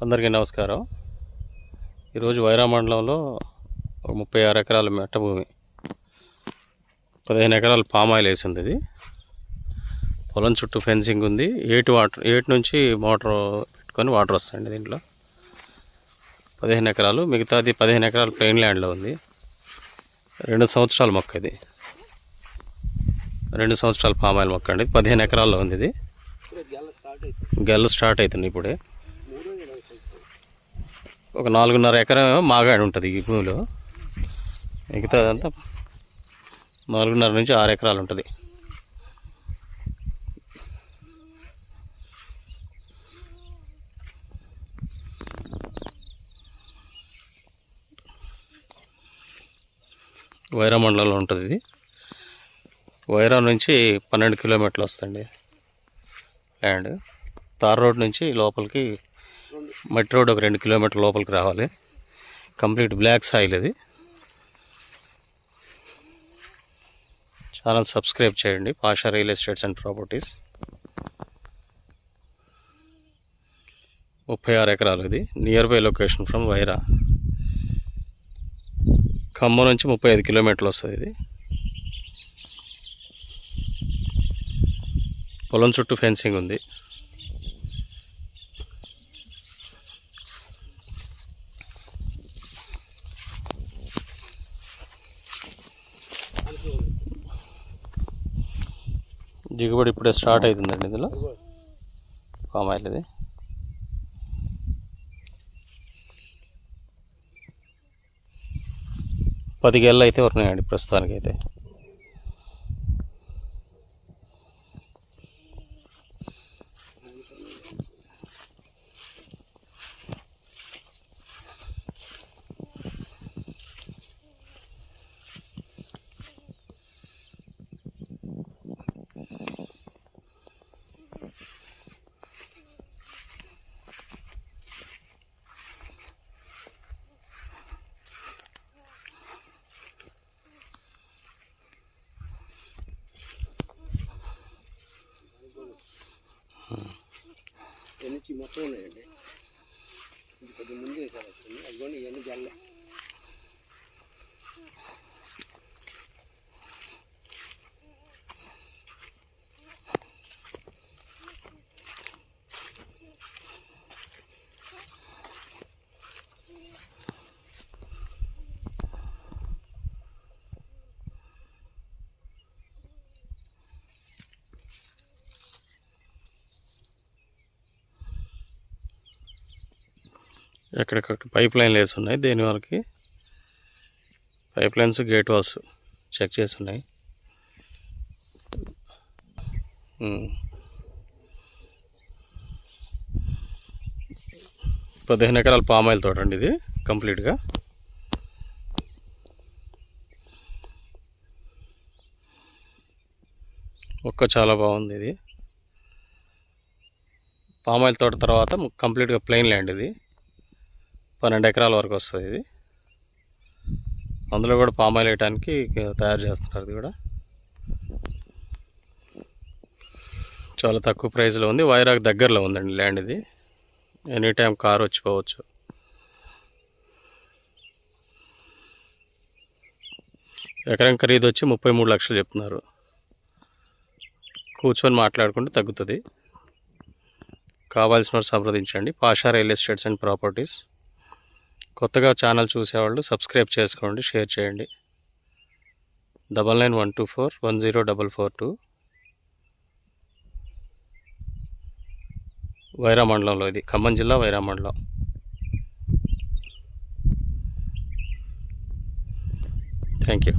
అందరికీ నమస్కారం. ఈరోజు వైరా మండలంలో 36 ఎకరాల మెట్ట భూమి, 15 ఎకరాలు పామాయిల్ వేసింది. ఇది పొలం చుట్టూ ఫెన్సింగ్ ఉంది. ఏటి నుంచి మోటార్ పెట్టుకొని వాటర్ వస్తాయండి. దీంట్లో 15 ఎకరాలు, మిగతాది 15 ఎకరాలు ప్లెయిన్ ల్యాండ్లో ఉంది. 2 సంవత్సరాల మొక్క ఇది. 2 సంవత్సరాల పామాయిల్ మొక్క అండి. 15 ఎకరాల్లో ఉంది. ఇది గెల్ల స్టార్ట్ అవుతుంది ఇప్పుడే. ఒక 4.5 ఎకరం మాగాడి ఉంటుంది ఈ భూమిలో. మిగతా అదంతా 4.5 నుంచి 6 ఎకరాలు ఉంటుంది. వైరా మండలంలో ఉంటుంది ఇది. వైరా నుంచి 12 కిలోమీటర్లు వస్తుంది ల్యాండ్. తార్ రోడ్ నుంచి లోపలికి మట్టి రోడ్ ఒక 2 కిలోమీటర్ల లోపలికి రావాలి. కంప్లీట్ బ్లాక్ సాయిల్ ఇది. ఛానల్ సబ్స్క్రైబ్ చేయండి. Pasha real estates and properties. 36 ఎకరాలు ఇది. Near by location from Wyra. Khammam నుంచి 35 కిలోమీటర్లు వస్తుంది ఇది. పొలం చుట్టూ ఫెన్సింగ్ ఉంది. దిగుబడి ఇప్పుడే స్టార్ట్ అవుతుందండి ఇందులో. పామాయిల్ ఇది. పది గేళ్ళు అయితే ఉన్నాయండి ప్రస్తుతానికైతే. మొత్తం ఉన్నాయండి. ఇది కొద్దిగా ముందు వేసారు. అదిగోండి ఇవన్నీ జల్ల. ఎక్కడికక్కడ పైప్ లైన్లు వేసి ఉన్నాయి. దేని వాళ్ళకి pipe lines, gate valves check చేసి ఉన్నాయి. 15 ఎకరాల పామాయిల్ తోట అండి ఇది కంప్లీట్గా. మొక్క చాలా బాగుంది. ఇది పామాయిల్ తోట తర్వాత కంప్లీట్గా ప్లెయిన్ ల్యాండ్. ఇది 12 ఎకరాల వరకు వస్తుంది. ఇది అందులో కూడా పామాయిల్ వేయడానికి తయారు చేస్తున్నారు. ఇది కూడా చాలా తక్కువ ప్రైస్లో ఉంది. వైరాగ్ దగ్గరలో ఉందండి ల్యాండ్. ఇది ఎనీ టైం కార్ వచ్చిపోవచ్చు. ఎకరం ఖరీదు వచ్చి 33 లక్షలు చెప్తున్నారు. కూర్చొని మాట్లాడుకుంటే తగ్గుతుంది. కావాల్సిన వారు సంప్రదించండి. Pasha real estates and properties. కొత్తగా ఛానల్ చూసేవాళ్ళు సబ్స్క్రైబ్ చేసుకోండి, షేర్ చేయండి. 9912410442. వైరా మండలంలో ఇది. ఖమ్మం జిల్లా వైరా మండలం. Thank you.